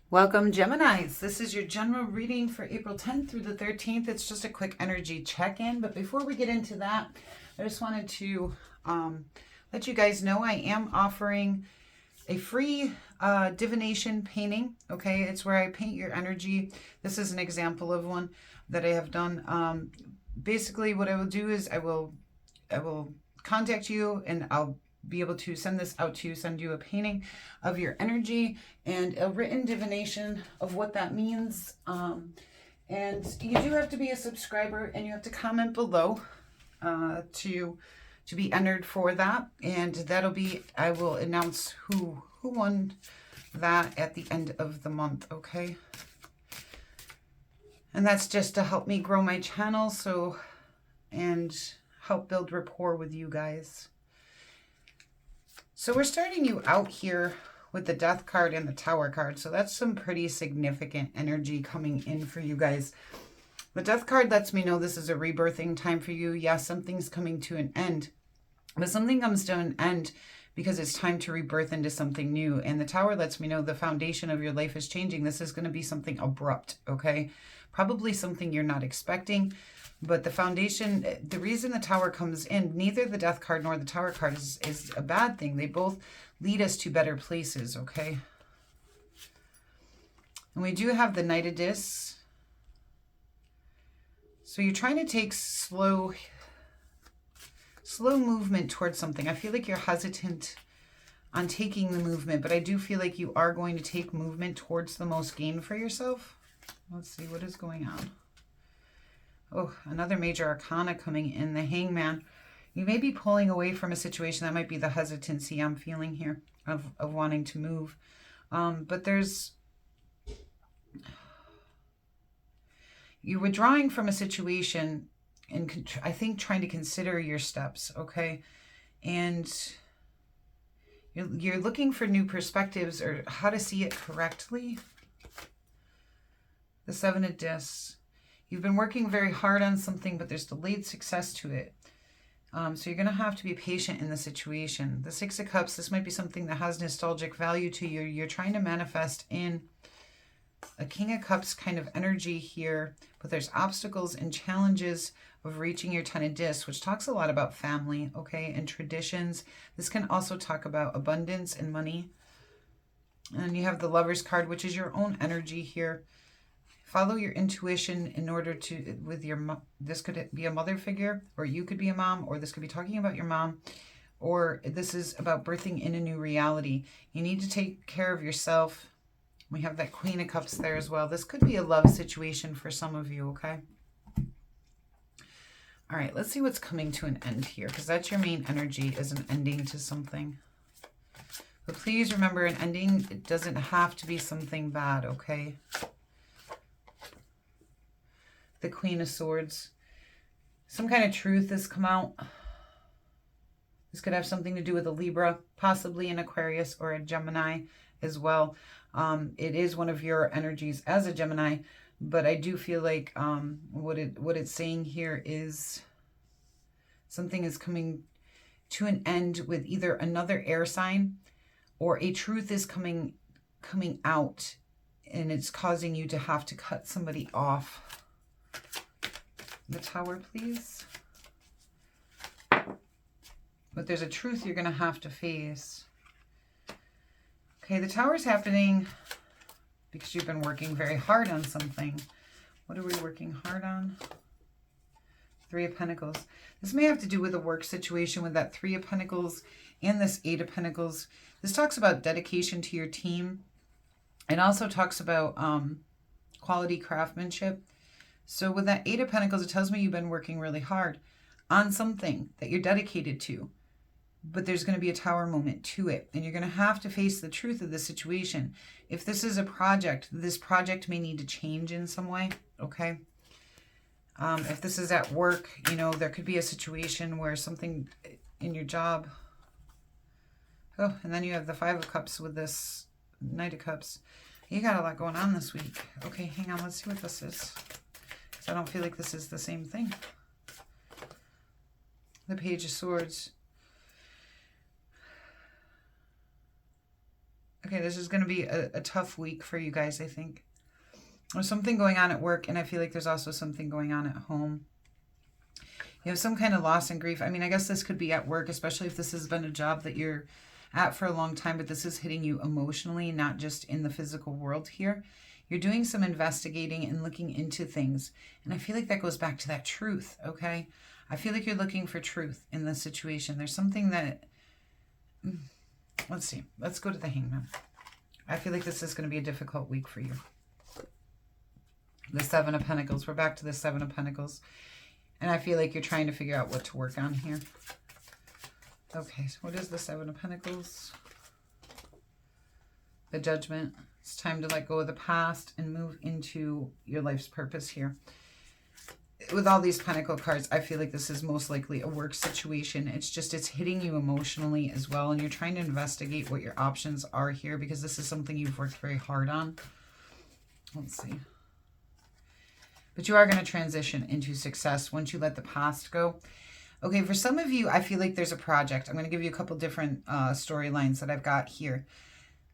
Welcome, Geminis. This is your general reading for April 10th through the 13th. It's just a quick energy check-in. But before we get into that, I just wanted to let you guys know I am offering a free divination painting. Okay, it's where I paint your energy. This is an example of one that I have done. Basically, what I will do is I will contact you and I'll be able to send this out to you, send you a painting of your energy and a written divination of what that means. And you do have to be a subscriber and you have to comment below to be entered for that. And that'll be, I will announce who won that at the end of the month, okay? And that's just to help me grow my channel and help build rapport with you guys. So we're starting you out here with the Death card and the Tower card. So that's some pretty significant energy coming in for you guys. The Death card lets me know this is a rebirthing time for you. Yes, something's coming to an end. But something comes to an end because it's time to rebirth into something new. And the Tower lets me know the foundation of your life is changing. This is going to be something abrupt, okay? Probably something you're not expecting. But the foundation, the reason the Tower comes in, neither the Death card nor the Tower card is a bad thing. They both lead us to better places, okay? And we do have the Knight of Discs. So you're trying to take slow movement towards something. I feel like you're hesitant on taking the movement, but I do feel like you are going to take movement towards the most gain for yourself. Let's see what is going on. Oh, another major arcana coming in, the Hangman. You may be pulling away from a situation. That might be the hesitancy I'm feeling here of wanting to move. But you're withdrawing from a situation and I think trying to consider your steps, okay? And you're looking for new perspectives or how to see it correctly. The Seven of Discs. You've been working very hard on something, but there's delayed success to it. So you're going to have to be patient in the situation. The Six of Cups, this might be something that has nostalgic value to you. You're trying to manifest in a King of Cups kind of energy here, but there's obstacles and challenges of reaching your Ten of Discs, which talks a lot about family, okay, and traditions. This can also talk about abundance and money. And you have the Lover's card, which is your own energy here. Follow your intuition in order to, this could be a mother figure, or you could be a mom, or this could be talking about your mom, or this is about birthing in a new reality. You need to take care of yourself. We have that Queen of Cups there as well. This could be a love situation for some of you, okay? All right, let's see what's coming to an end here, because that's your main energy, is an ending to something. But please remember, an ending, it doesn't have to be something bad, okay? The Queen of Swords. Some kind of truth has come out. This could have something to do with a Libra, possibly an Aquarius or a Gemini as well. It is one of your energies as a Gemini, but I do feel like what it's saying here is something is coming to an end with either another air sign or a truth is coming out and it's causing you to have to cut somebody off. The Tower, please. But there's a truth you're going to have to face. Okay, the Tower's happening because you've been working very hard on something. What are we working hard on? Three of Pentacles. This may have to do with a work situation with that Three of Pentacles and this Eight of Pentacles. This talks about dedication to your team. It also talks about quality craftsmanship. So with that Eight of Pentacles, it tells me you've been working really hard on something that you're dedicated to. But there's going to be a Tower moment to it. And you're going to have to face the truth of the situation. If this is a project, this project may need to change in some way. Okay. If this is at work, you know, there could be a situation where something in your job. Oh, and then you have the Five of Cups with this Knight of Cups. You got a lot going on this week. Okay, hang on. Let's see what this is. I don't feel like this is the same thing. The Page of Swords. Okay, this is going to be a tough week for you guys, I think. There's something going on at work, and I feel like there's also something going on at home. You have some kind of loss and grief. I mean, I guess this could be at work, especially if this has been a job that you're at for a long time, but this is hitting you emotionally, not just in the physical world here. You're doing some investigating and looking into things, and I feel like that goes back to that truth, okay? I feel like you're looking for truth in this situation. There's something that... Let's see. Let's go to the Hangman. I feel like this is going to be a difficult week for you. The Seven of Pentacles. We're back to the Seven of Pentacles. And I feel like you're trying to figure out what to work on here. Okay, so what is the Seven of Pentacles? The Judgment. It's time to let go of the past and move into your life's purpose here. With all these Pentacle cards, I feel like this is most likely a work situation. It's just, it's hitting you emotionally as well. And you're trying to investigate what your options are here because this is something you've worked very hard on. Let's see. But you are going to transition into success once you let the past go. Okay, for some of you, I feel like there's a project. I'm going to give you a couple different storylines that I've got here.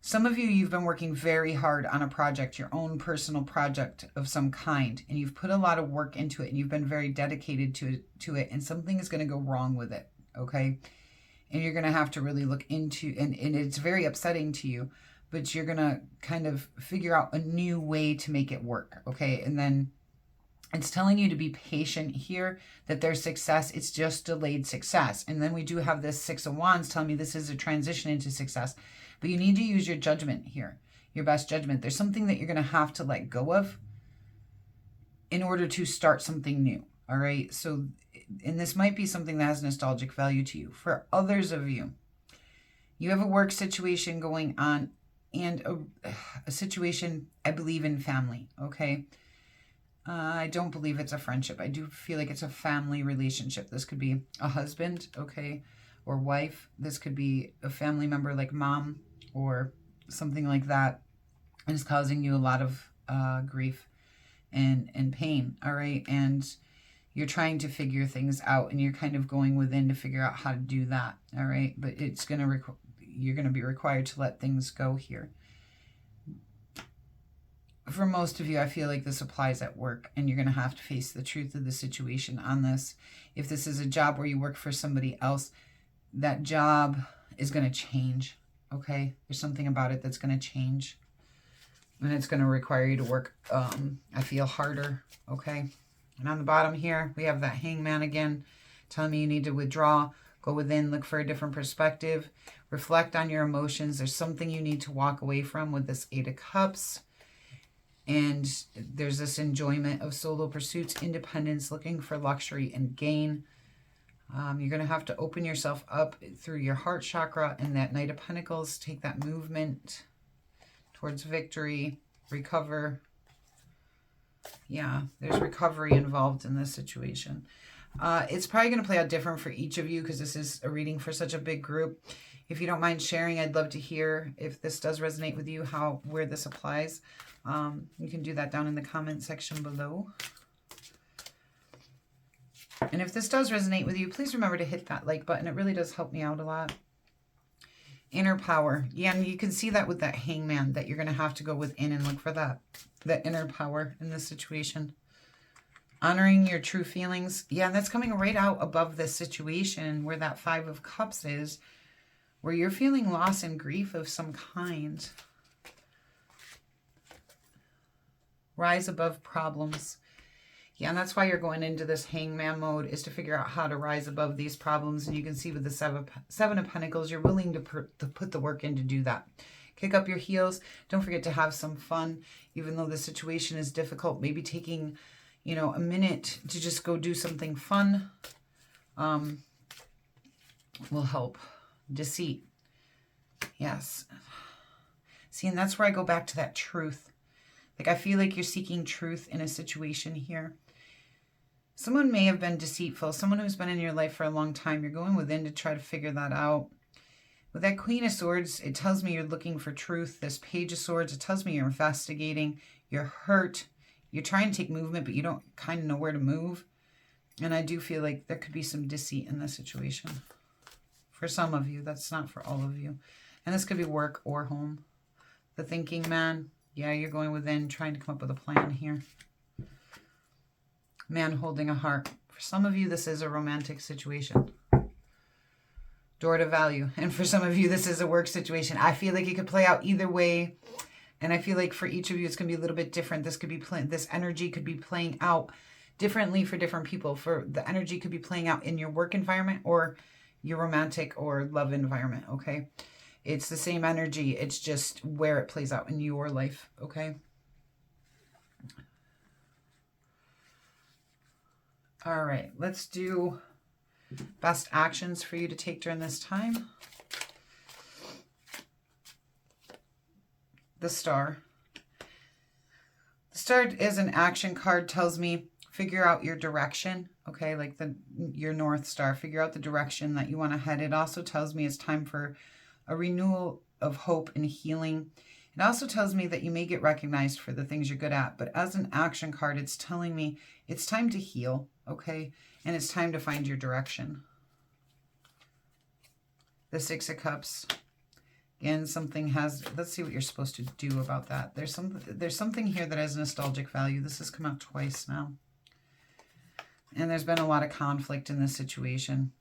Some of you, you've been working very hard on a project, your own personal project of some kind, and you've put a lot of work into it, and you've been very dedicated to it, and something is going to go wrong with it, okay? And you're going to have to really look into, and it's very upsetting to you, but you're going to kind of figure out a new way to make it work, okay? And then it's telling you to be patient here, that there's success. It's just delayed success. And then we do have this Six of Wands telling me this is a transition into success. But you need to use your judgment here, your best judgment. There's something that you're going to have to let go of in order to start something new, all right? So, and this might be something that has nostalgic value to you. For others of you, you have a work situation going on and a situation, I believe, in family, okay? I don't believe it's a friendship. I do feel like it's a family relationship. This could be a husband, okay, or wife. This could be a family member like mom or something like that. And it's causing you a lot of grief and pain, all right? And you're trying to figure things out and you're kind of going within to figure out how to do that, all right? But it's going to you're going to be required to let things go here. For most of you, I feel like this applies at work and you're going to have to face the truth of the situation on this. If this is a job where you work for somebody else, that job is going to change, okay? There's something about it that's going to change. And it's going to require you to work, I feel, harder, okay? And on the bottom here, we have that Hangman again, telling me you need to withdraw, go within, look for a different perspective, reflect on your emotions. There's something you need to walk away from with this Eight of Cups. And there's this enjoyment of solo pursuits, independence, looking for luxury and gain. You're going to have to open yourself up through your heart chakra and that Knight of Pentacles. Take that movement towards victory, recover. Yeah, there's recovery involved in this situation. It's probably going to play out different for each of you because this is a reading for such a big group. If you don't mind sharing, I'd love to hear if this does resonate with you, where this applies. You can do that down in the comment section below. And if this does resonate with you, please remember to hit that like button. It really does help me out a lot. Inner power. Yeah, and you can see that with that Hangman, that you're going to have to go within and look for that inner power in this situation. Honoring your true feelings. Yeah, and that's coming right out above this situation where that Five of Cups is, where you're feeling loss and grief of some kind. Rise above problems. Yeah, and that's why you're going into this Hangman mode, is to figure out how to rise above these problems. And you can see with the Seven of Pentacles, you're willing to put the work in to do that. Kick up your heels. Don't forget to have some fun, even though the situation is difficult. Maybe taking, you know, a minute to just go do something fun will help. Deceit. Yes. See, and that's where I go back to that truth. Like, I feel like you're seeking truth in a situation here. Someone may have been deceitful. Someone who's been in your life for a long time. You're going within to try to figure that out. With that Queen of Swords, it tells me you're looking for truth. This Page of Swords, it tells me you're investigating. You're hurt. You're trying to take movement, but you don't kind of know where to move. And I do feel like there could be some deceit in this situation. For some of you. That's not for all of you. And this could be work or home. The thinking man. Yeah, you're going within, trying to come up with a plan here. Man holding a heart. For some of you, this is a romantic situation. Door to value. And for some of you, this is a work situation. I feel like it could play out either way. And I feel like for each of you, it's going to be a little bit different. This could be this energy could be playing out differently for different people. For the energy could be playing out in your work environment or your romantic or love environment, okay? It's the same energy. It's just where it plays out in your life, okay? All right, let's do best actions for you to take during this time. The Star. The Star is an action card, tells me figure out your direction, okay, like your North Star. Figure out the direction that you want to head. It also tells me it's time for a renewal of hope and healing. It also tells me that you may get recognized for the things you're good at, but as an action card, it's telling me it's time to heal, okay, and it's time to find your direction. The Six of Cups. Again, something has, let's see what you're supposed to do about that. There's something here that has nostalgic value. This has come out twice now. And there's been a lot of conflict in this situation.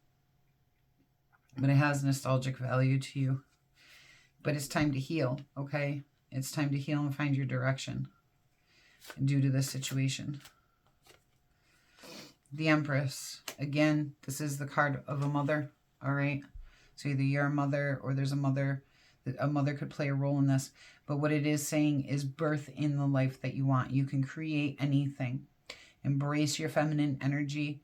But it has nostalgic value to you. But it's time to heal, okay? It's time to heal and find your direction due to this situation. The Empress. Again, this is the card of a mother, all right? So either you're a mother or there's a mother. A mother could play a role in this. But what it is saying is birth in the life that you want. You can create anything. Embrace your feminine energy.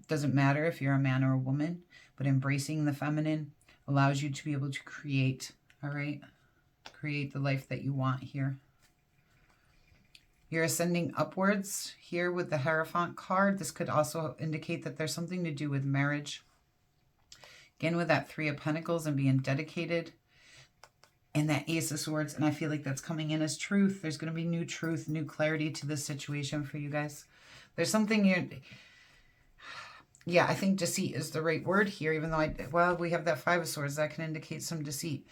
Doesn't matter if you're a man or a woman, but embracing the feminine allows you to be able to create, all right? Create the life that you want here. You're ascending upwards here with the Hierophant card. This could also indicate that there's something to do with marriage. Again, with that Three of Pentacles and being dedicated. And that Ace of Swords, and I feel like that's coming in as truth. There's going to be new truth, new clarity to this situation for you guys. There's something here. Yeah, I think deceit is the right word here, even though well, we have that Five of Swords. That can indicate some deceit.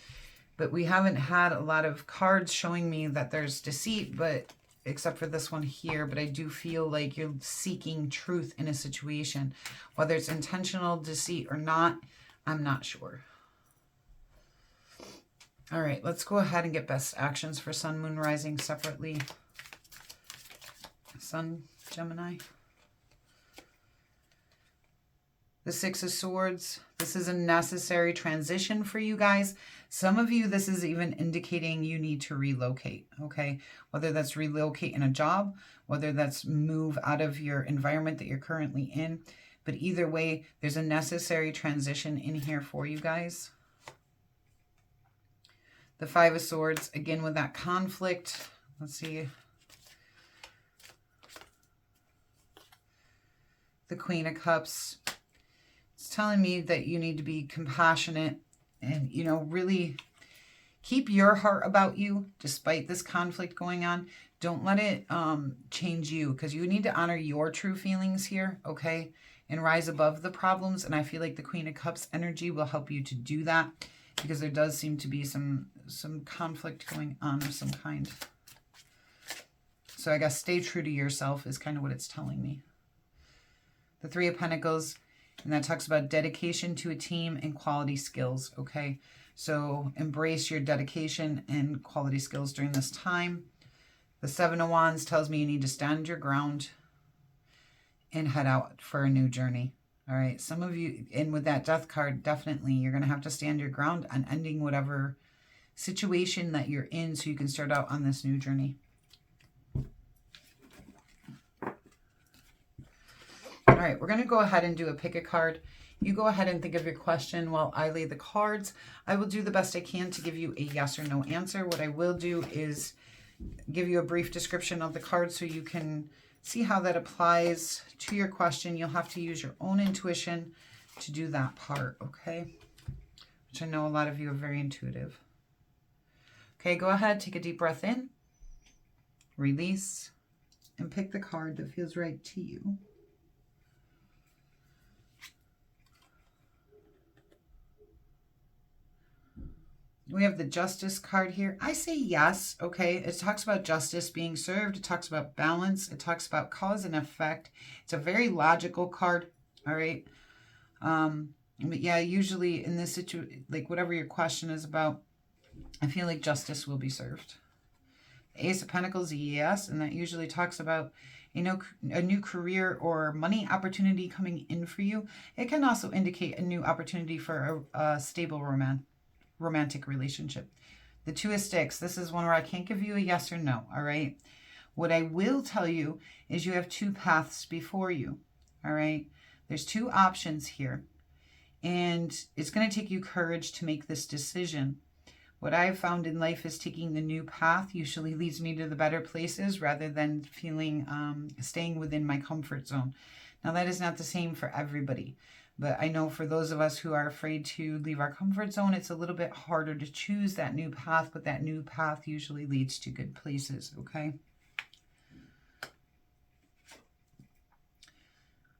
But we haven't had a lot of cards showing me that there's deceit, but except for this one here. But I do feel like you're seeking truth in a situation. Whether it's intentional deceit or not, I'm not sure. All right, let's go ahead and get best actions for Sun, Moon, Rising separately. Sun, Gemini. The Six of Swords. This is a necessary transition for you guys. Some of you, this is even indicating you need to relocate, okay? Whether that's relocate in a job, whether that's move out of your environment that you're currently in. But either way, there's a necessary transition in here for you guys. The Five of Swords, again with that conflict. Let's see. The Queen of Cups. It's telling me that you need to be compassionate and, you know, really keep your heart about you despite this conflict going on. Don't let it change you, because you need to honor your true feelings here, okay? And rise above the problems. And I feel like the Queen of Cups energy will help you to do that, because there does seem to be some conflict going on of some kind. So I guess stay true to yourself is kind of what it's telling me. The Three of Pentacles, and that talks about dedication to a team and quality skills, okay? So embrace your dedication and quality skills during this time. The Seven of Wands tells me you need to stand your ground and head out for a new journey. All right, some of you, and with that Death card, definitely you're going to have to stand your ground on ending whatever situation that you're in so you can start out on this new journey. All right, we're going to go ahead and do a pick a card. You go ahead and think of your question while I lay the cards. I will do the best I can to give you a yes or no answer. What I will do is give you a brief description of the card so you can see how that applies to your question. You'll have to use your own intuition to do that part, okay? Which I know a lot of you are very intuitive. Okay, go ahead, take a deep breath in, release, and pick the card that feels right to you. We have the Justice card here. I say yes, okay? It talks about justice being served. It talks about balance. It talks about cause and effect. It's a very logical card, all right? But yeah, usually in this situation, like whatever your question is about, I feel like justice will be served. Ace of Pentacles, yes, and that usually talks about, you know, a new career or money opportunity coming in for you. It can also indicate a new opportunity for a stable romantic relationship. The Two of Sticks, this is one where I can't give you a yes or no, all right? What I will tell you is you have two paths before you, all right? There's two options here, and it's going to take you courage to make this decision. What I've found in life is taking the new path usually leads me to the better places rather than feeling, staying within my comfort zone. Now, that is not the same for everybody. But I know for those of us who are afraid to leave our comfort zone, it's a little bit harder to choose that new path, but that new path usually leads to good places, okay?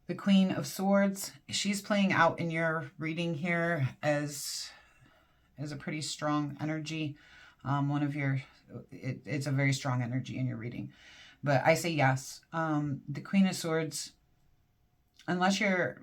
The Queen of Swords, she's playing out in your reading here as a pretty strong energy. It's a very strong energy in your reading. But I say yes. The Queen of Swords, unless you're...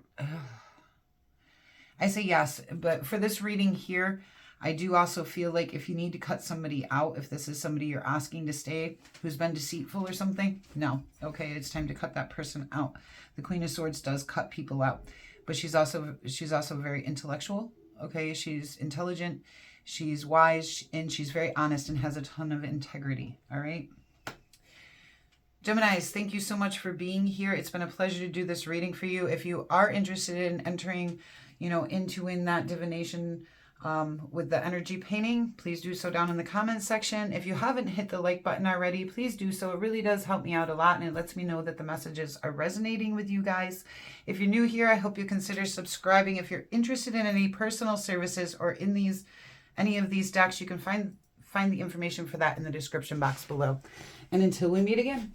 I say yes, but for this reading here, I do also feel like if you need to cut somebody out, if this is somebody you're asking to stay who's been deceitful or something, no. Okay, it's time to cut that person out. The Queen of Swords does cut people out, but she's also very intellectual. Okay, she's intelligent, she's wise, and she's very honest and has a ton of integrity. All right. Geminis, thank you so much for being here. It's been a pleasure to do this reading for you. If you are interested in entering, you know, into that divination with the energy painting, please do so down in the comments section. If you haven't hit the like button already, please do so. It really does help me out a lot, and it lets me know that the messages are resonating with you guys. If you're new here, I hope you consider subscribing. If you're interested in any personal services or in any of these decks, you can find the information for that in the description box below. And until we meet again.